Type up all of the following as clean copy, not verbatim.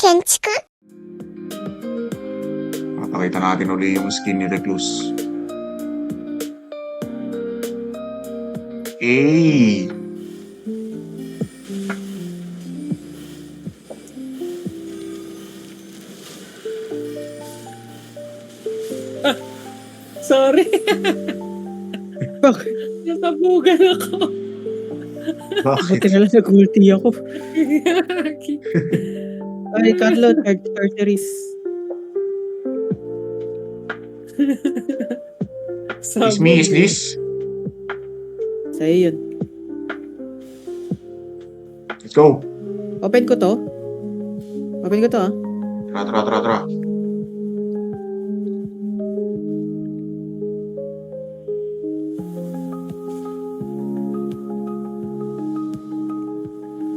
建築 Papakita natin uli yung skin ni Recluse. Eh! Sorry. Bakit? Nasabugan ako. Buti Bakit? na lang nag-ulti ako. Ay, Carlo, third series. Is me, is this? Sa'yo yun. Let's go. Open ko to. Open ko to, ah. Tara.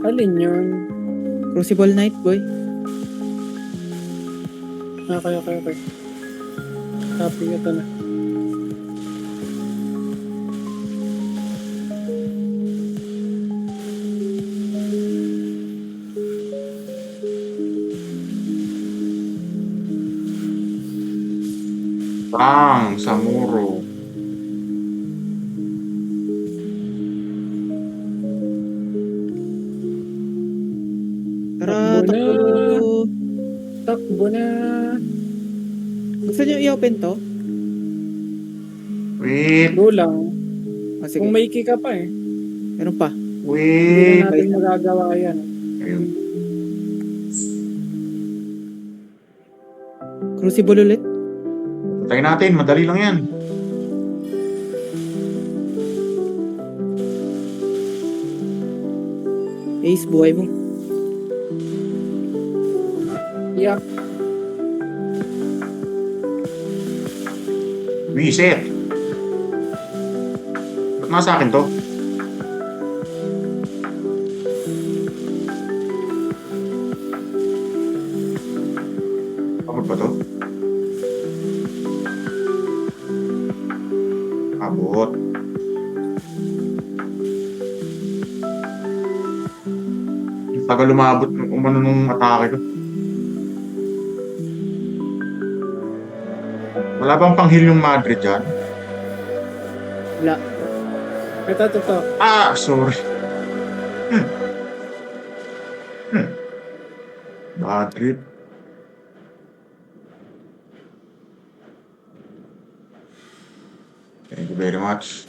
Alin yun? Crucible Knight, boy. Okay. Copy ito na. Bang! Samuro. Tara, Takbo na. takbo. Takbo na. Gusto nyo i-open to? Wait. Go lang. Ah, sige. Kung may ka pa eh. Meron pa. Hindi Wait. na natin magagawa yan. Ayun. Crucible ulit. Tayo natin. Madali lang yan. Ace, buhay mo. Yeah. Reset. Ba't nasa akin to? Abot ba to? Abot. Tagal lumabot umano nung atake ko. Wala bang panghil yung Madrid dyan? Wala. Ito. Ah, sorry. Madrid. Thank you very much.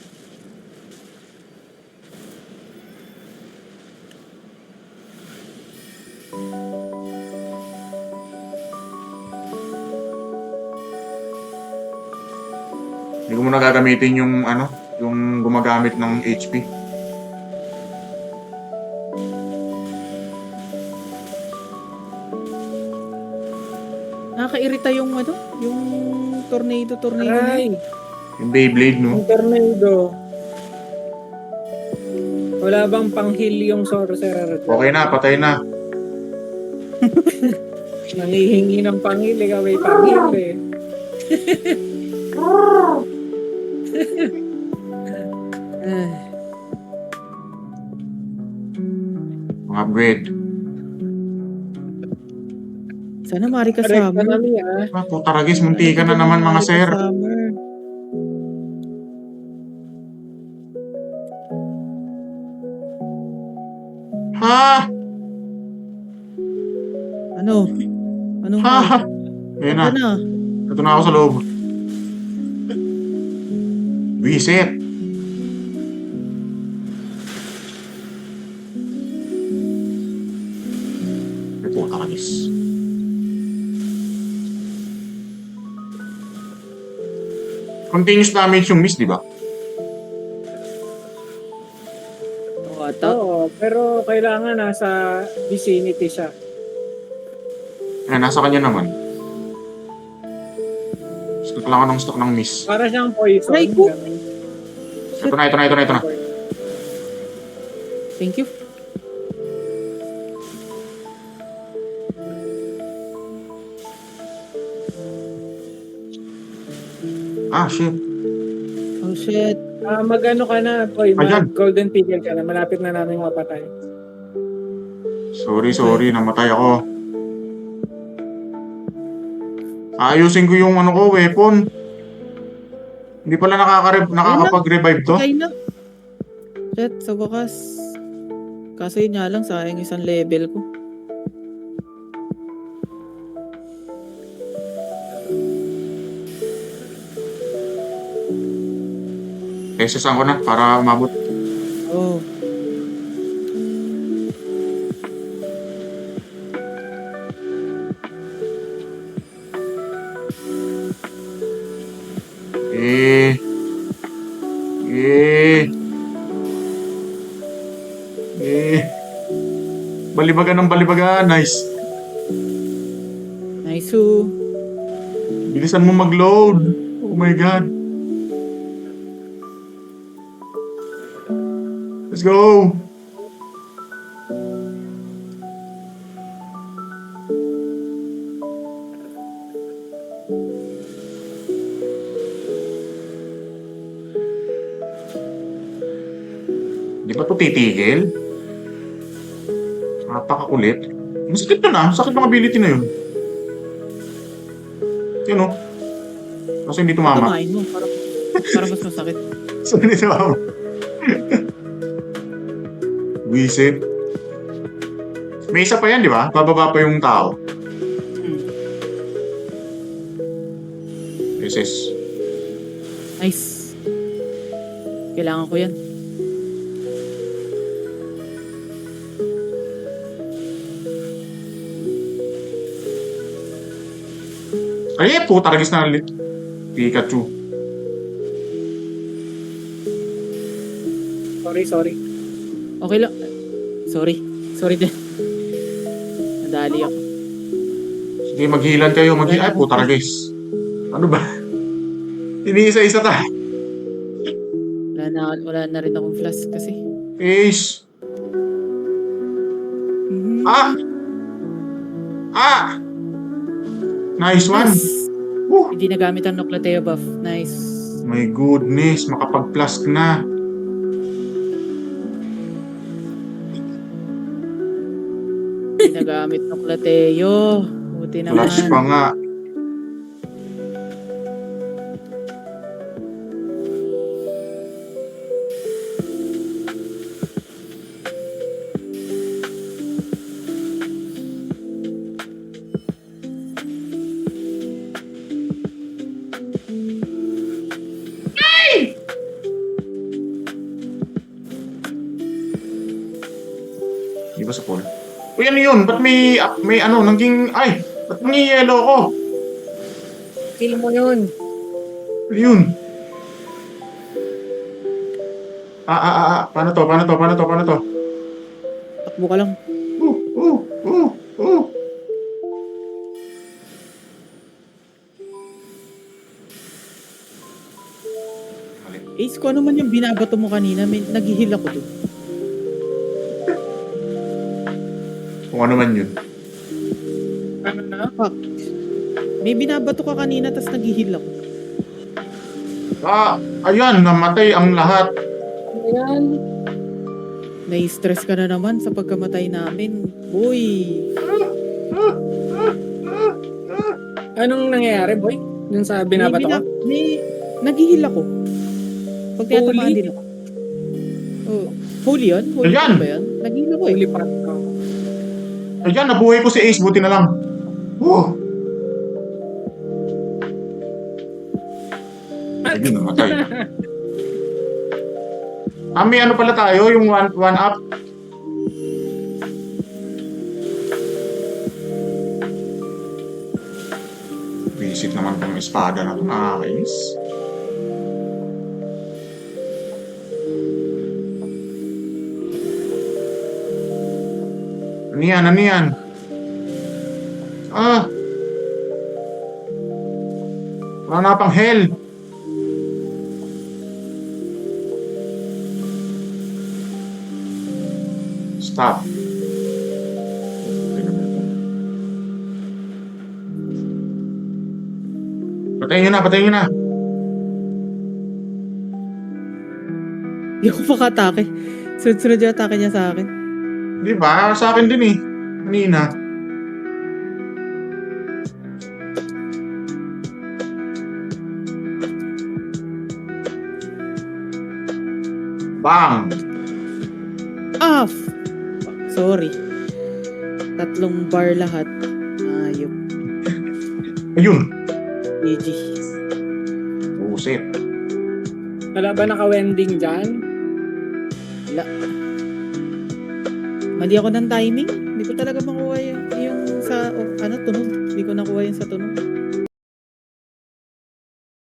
Hindi ko muna gagamitin yung yung gumagamit ng HP. Nakakairita yung yung tornado na Aray. yun. Yung Beyblade, no? Yung tornado. Wala bang panghil yung sorcerer? Okay na, patay na. Nangihingi ng panghil. Ikaw may panghil eh. Mga upgrade. Sana mari ka Correct summer. na niya. Ah, putaragis, munti ka na naman mga sir. Summer. Ha? Ano? Anong Ha? Ayan na. Ano na? Ito na ako sa loob. Reset. Ay, putaragis. Continuous damage yung miss, di ba? Oo, ata. Oo, pero kailangan nasa vicinity siya. Ayan, nasa kanya naman. Stock lang ako ng stock ng miss. Para siyang poison. Aray ko! Ganun. Ito na. Thank you. Ah, shit. Oh, shit. Mag-ano ka na, boy. Ayan. Golden Pickle ka na. Malapit na namin mapatay. Sorry. Namatay ako. Ayusin ko yung ano ko, weapon. Hindi pala nakakapag-revive to. Patay na. Shit, sa wakas. Kaso yun nga lang, sayang isang level ko. SSan ko na para umabot. Oh. Eh. Eh. Eh. Balibagan ng balibagan. Nice. Nice ho. Bilisan mo mag-load. Oh my God. Let's go. Di ba ito titigil? Napakakulit. Ang sakit na na. Sakit ng ability na yun. Yun o. Kasi hindi tumama. Tumain mo. Parang mas masakit. So hindi tumama. Wisit. May isa pa yan, di ba? Bababa pa yung tao. SS. Nice. Kailangan ko yan. Ay, puta, ragis na ulit. Pikachu. Sorry. Okay lang. Sorry din. Nadali ako. Sige, maghilan kayo. Ay, puta, ragis. Ano ba? Iniisa-isa ta. Wala na rin akong flash kasi. Ace. Ah! Ah! Nice one. Yes. Woo! Hindi nagamit ang Noclateo buff. Nice. My goodness, makapag-flask na. Hindi nagamit Noclateo. Buti naman. Flash pa nga. Di ba sa pool? Uy, ano yun? Ba't may ano, ba't naging yellow ko? Kill mo yun. Ano yun? Paano to? Takbo ka lang. Uh. Mali. Ace, kung ano man yung binabato mo kanina, nag-heal ako doon. Kung ano man yun. Ano na? Fuck. May binabato ka kanina, tas nag-heal ako. Ayan, namatay ang lahat. Ayan. Nai-stress ka na naman sa pagkamatay namin. Boy! Anong nangyayari, boy? Yung sa binabato ko? Nag-heal ako. Pag tinatamaan Holy? din ako. Oh, holy yun? Holy Ayan! ba yan? Nag-heal ako eh. Huli pa. Ayan, nabuhay ko si Ace, buti na lang. Ayun, namatay. May ano pala tayo, yung one up. Visit naman tong espada na ito, nakakainis. Ano yan? Wala na pang hell. Stop. Patayin nyo na. Hindi ako makatake. Sunod-sunod yung atake niya sa akin. Di ba? Sa akin din eh. Kanina. Bang! Off! Sorry. 3 bar lahat. Ayop. Ayun! GG. Buset. Wala ba naka-wending dyan? Wala. Mali ako ng timing. Hindi ko talaga makuha yung sa, tunog. Hindi ko nakuha yung sa tunog.